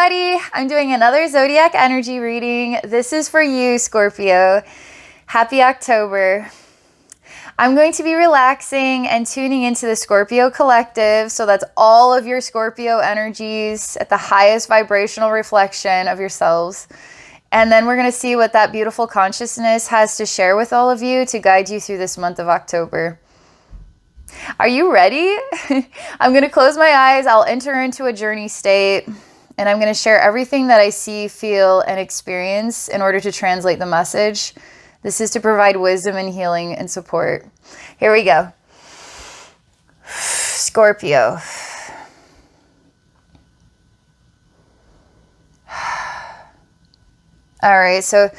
everybody. I'm doing another Zodiac energy reading. This is for you, Scorpio. Happy October. I'm going to be relaxing and tuning into the Scorpio collective. So that's all of your Scorpio energies at the highest vibrational reflection of yourselves. And then we're going to see what that beautiful consciousness has to share with all of you to guide you through this month of October. Are you ready? I'm going to close my eyes. I'll enter into a journey state, and I'm going to share everything that I see, feel, and experience in order to translate the message. This is to provide wisdom and healing and support. Here we go. Scorpio. All right, so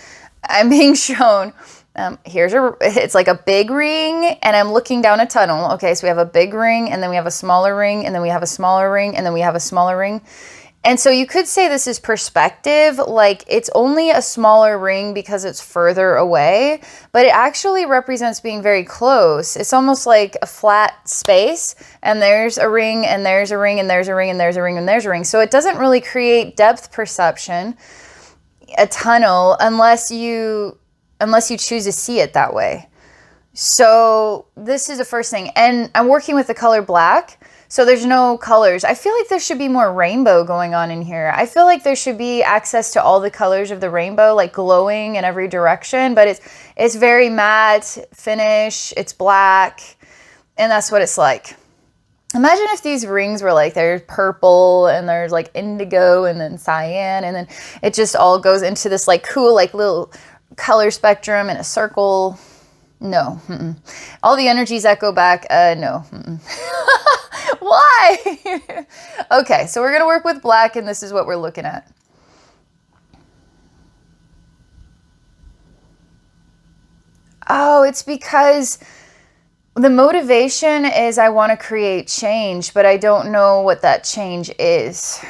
I'm being shown, it's like a big ring, and I'm looking down a tunnel. Okay, so we have a big ring, and then we have a smaller ring, and then we have a smaller ring, and then we have a smaller ring. And so you could say this is perspective, like it's only a smaller ring because it's further away, but it actually represents being very close. It's almost like a flat space, and there's a ring, and there's a ring, and there's a ring, and there's a ring, and there's a ring. So it doesn't really create depth perception, a tunnel, unless you choose to see it that way. So this is the first thing. And I'm working with the color black. So there's no colors. I feel like there should be more rainbow going on in here. I feel like there should be access to all the colors of the rainbow, like glowing in every direction, but it's very matte finish. It's black, and that's what it's like. Imagine if these rings were like, there's purple, and there's like indigo, and then cyan, and then it just all goes into this like cool, like little color spectrum in a circle. No. Mm-mm. All the energies echo back. No. Mm-mm. Why? Okay, so we're going to work with black, and this is what we're looking at. Oh, it's because the motivation is I want to create change, but I don't know what that change is.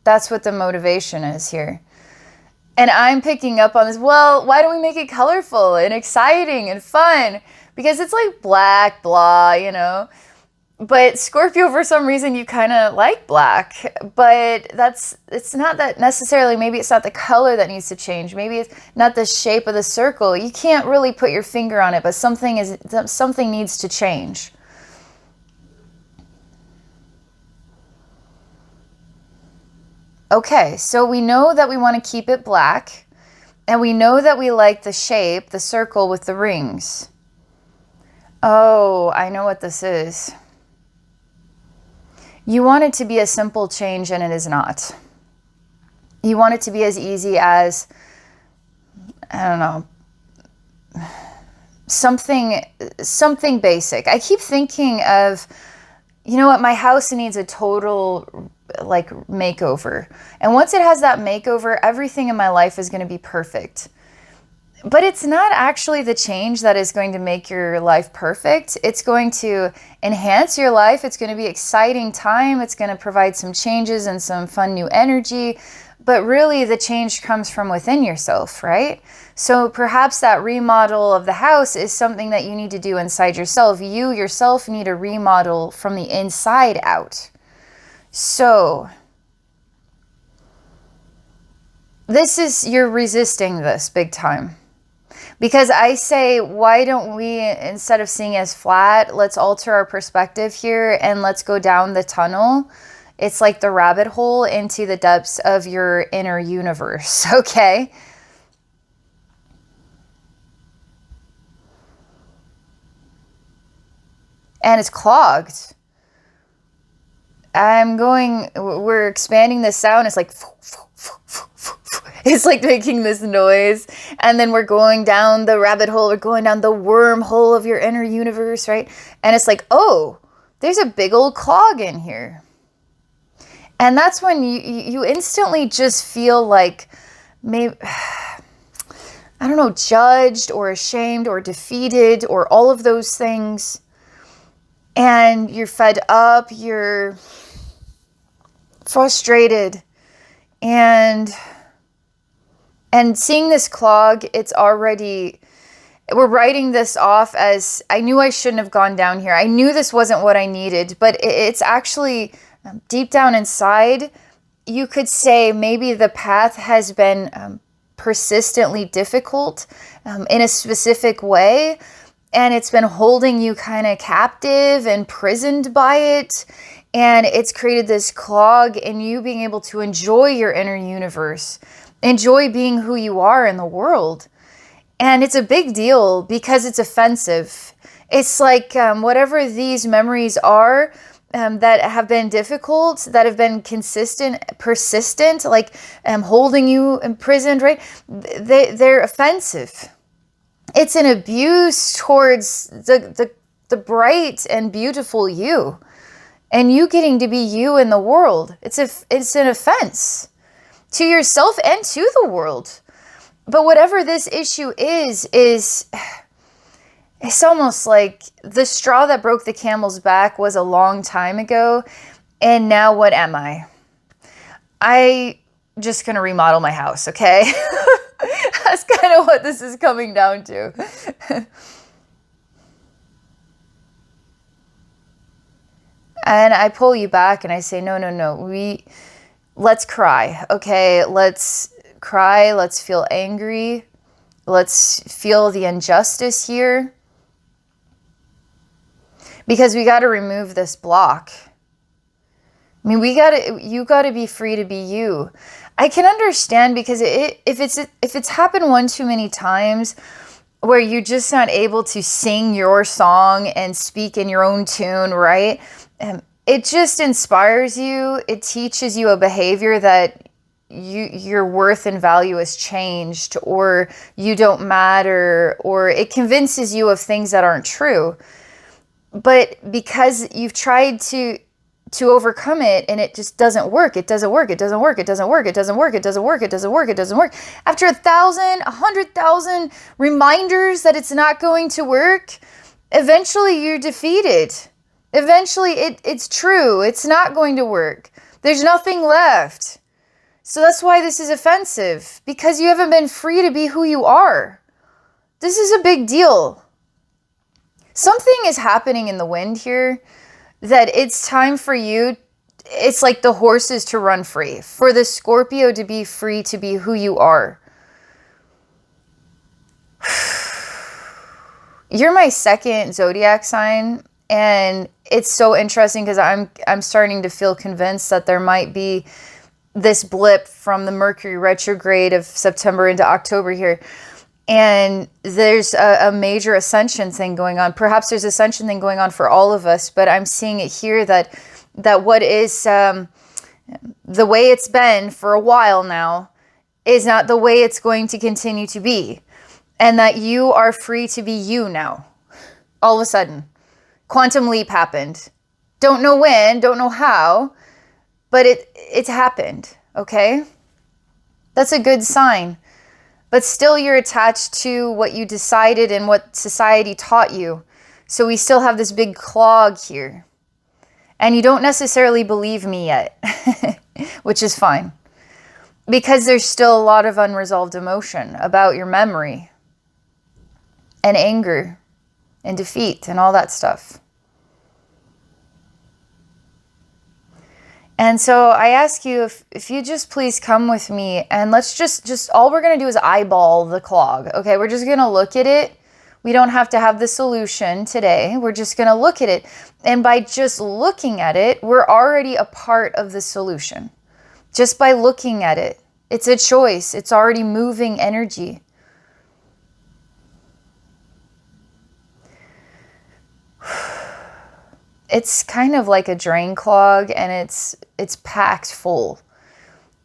That's what the motivation is here. And I'm picking up on this. Well, why don't we make it colorful and exciting and fun? Because it's like black, blah, you know. But Scorpio, for some reason, you kind of like black. But it's not that necessarily, maybe it's not the color that needs to change. Maybe it's not the shape of the circle. You can't really put your finger on it, but something needs to change. Okay, so we know that we want to keep it black, and we know that we like the shape, the circle with the rings. Oh, I know what this is. You want it to be a simple change, and it is not. You want it to be as easy as, I don't know, something basic. I keep thinking of, you know what, my house needs a total like makeover. And once it has that makeover, everything in my life is going to be perfect. But it's not actually the change that is going to make your life perfect. It's going to enhance your life. It's going to be exciting time. It's going to provide some changes and some fun new energy. But really the change comes from within yourself, right? So perhaps that remodel of the house is something that you need to do inside yourself. You yourself need a remodel from the inside out. So you're resisting this big time. Because I say, why don't we, instead of seeing as flat, let's alter our perspective here and let's go down the tunnel. It's like the rabbit hole into the depths of your inner universe, okay? And it's clogged. We're expanding the sound. It's like, it's like making this noise. And then we're going down the rabbit hole. We're going down the wormhole of your inner universe, right? And it's like, oh, there's a big old clog in here. And that's when you instantly just feel like maybe, I don't know, judged or ashamed or defeated or all of those things. And you're fed up, you're frustrated, and seeing this clog, we're writing this off as, I knew I shouldn't have gone down here. I knew this wasn't what I needed, but it's actually deep down inside, you could say maybe the path has been persistently difficult in a specific way, and it's been holding you kind of captive and imprisoned by it, and it's created this clog in you being able to enjoy your inner universe, enjoy being who you are in the world. And it's a big deal because it's offensive. It's like whatever these memories are that have been difficult, that have been consistent, persistent, like holding you imprisoned, right? They're offensive. It's an abuse towards the bright and beautiful you, and you getting to be you in the world. It's an offense to yourself and to the world. But whatever this issue is it's almost like the straw that broke the camel's back was a long time ago, and now what am I? I just gonna remodel my house, okay? That's kind of what this is coming down to. And I pull you back and I say, no, let's cry, okay? Let's cry, let's feel angry, let's feel the injustice here. Because we got to remove this block. I mean, you got to be free to be you. I can understand, because if it's happened one too many times where you're just not able to sing your song and speak in your own tune, right? It just inspires you. It teaches you a behavior that your worth and value has changed, or you don't matter, or it convinces you of things that aren't true. But because you've tried to overcome it and it just doesn't work, it doesn't work. After 1,000, 100,000 reminders that it's not going to work, eventually you're defeated. Eventually it's true. It's not going to work. There's nothing left. So that's why this is offensive, because you haven't been free to be who you are. This is a big deal. Something is happening in the wind here that it's time for you. It's like the horses to run free, for the Scorpio to be free to be who you are. You're my second zodiac sign, and it's so interesting because I'm starting to feel convinced that there might be this blip from the Mercury retrograde of September into October here. And there's a major ascension thing going on. Perhaps there's ascension thing going on for all of us, but I'm seeing it here that what is the way it's been for a while now is not the way it's going to continue to be. And that you are free to be you now. All of a sudden. Quantum leap happened. Don't know when, don't know how, but it's happened, okay? That's a good sign. But still you're attached to what you decided and what society taught you. So we still have this big clog here. And you don't necessarily believe me yet, which is fine. Because there's still a lot of unresolved emotion about your memory and anger and defeat and all that stuff. And so I ask you if you just please come with me, and let's just all we're going to do is eyeball the clog. Okay, we're just going to look at it. We don't have to have the solution today. We're just going to look at it. And by just looking at it, we're already a part of the solution. Just by looking at it. It's a choice. It's already moving energy. It's kind of like a drain clog, and it's packed full,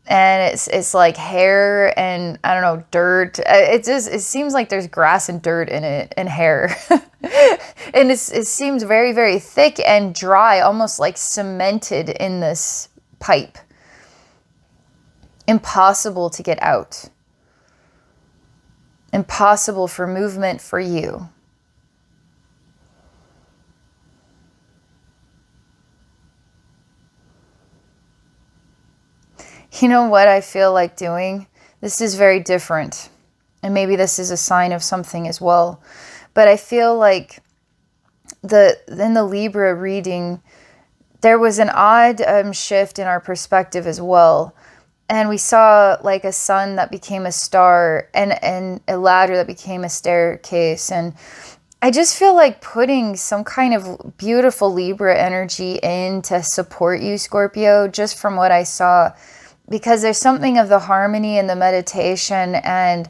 and it's like hair and I don't know, dirt. It seems like there's grass and dirt in it and hair, and it seems very, very thick and dry, almost like cemented in this pipe. Impossible to get out. Impossible for movement for you. You know what I feel like doing? This is very different. And maybe this is a sign of something as well. But I feel like in the Libra reading, there was an odd shift in our perspective as well. And we saw like a sun that became a star, and a ladder that became a staircase. And I just feel like putting some kind of beautiful Libra energy in to support you, Scorpio, just from what I saw, because there's something of the harmony and the meditation and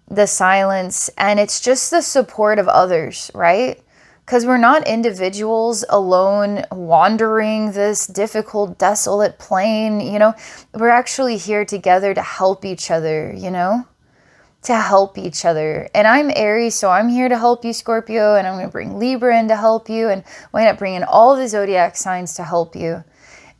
the silence, and it's just the support of others, right? Because we're not individuals alone wandering this difficult, desolate plane, you know? We're actually here together to help each other, you know? To help each other. And I'm Aries, so I'm here to help you, Scorpio, and I'm going to bring Libra in to help you, and I'm going to bring in all the zodiac signs to help you.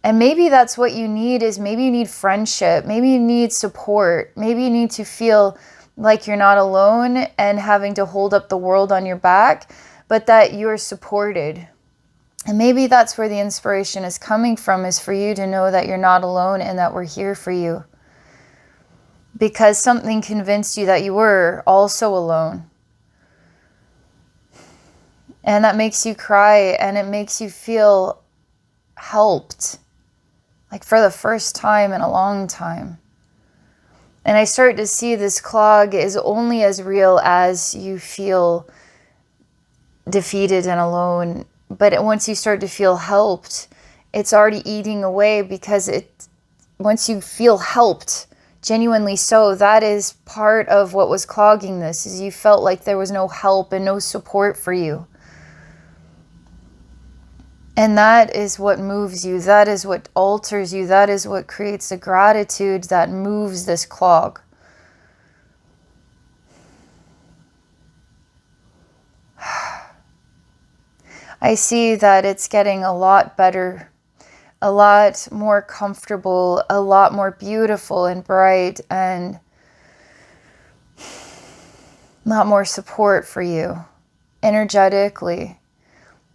And maybe that's what you need, is maybe you need friendship, maybe you need support, maybe you need to feel like you're not alone and having to hold up the world on your back, but that you're supported. And maybe that's where the inspiration is coming from, is for you to know that you're not alone and that we're here for you. Because something convinced you that you were also alone. And that makes you cry, and it makes you feel helped. Like for the first time in a long time. And I start to see this clog is only as real as you feel defeated and alone. But once you start to feel helped, it's already eating away, because once you feel helped, genuinely so, that is part of what was clogging this, is you felt like there was no help and no support for you. And that is what moves you. That is what alters you. That is what creates the gratitude that moves this clog. I see that it's getting a lot better, a lot more comfortable, a lot more beautiful and bright, and a lot more support for you energetically.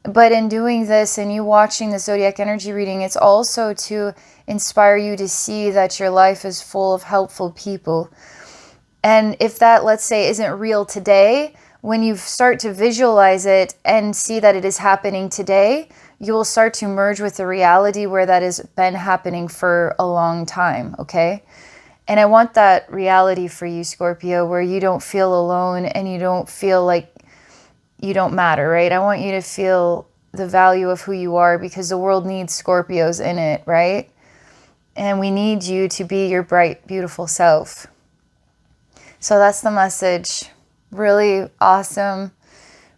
But in doing this and you watching the zodiac energy reading, it's also to inspire you to see that your life is full of helpful people. And if that, let's say, isn't real today, when you start to visualize it and see that it is happening today, you will start to merge with the reality where that has been happening for a long time, okay? And I want that reality for you, Scorpio, where you don't feel alone and you don't feel like you don't matter, right? I want you to feel the value of who you are, because the world needs Scorpios in it, right? And we need you to be your bright, beautiful self. So that's the message. Really awesome.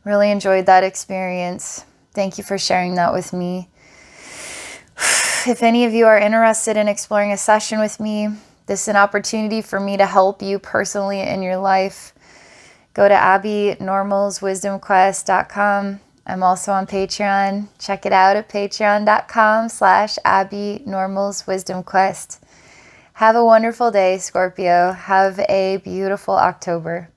Really enjoyed that experience. Thank you for sharing that with me. If any of you are interested in exploring a session with me, this is an opportunity for me to help you personally in your life. Go to abbeynormalswisdomquest.com. I'm also on Patreon. Check it out at patreon.com/abbeynormalswisdomquest. Have a wonderful day, Scorpio. Have a beautiful October.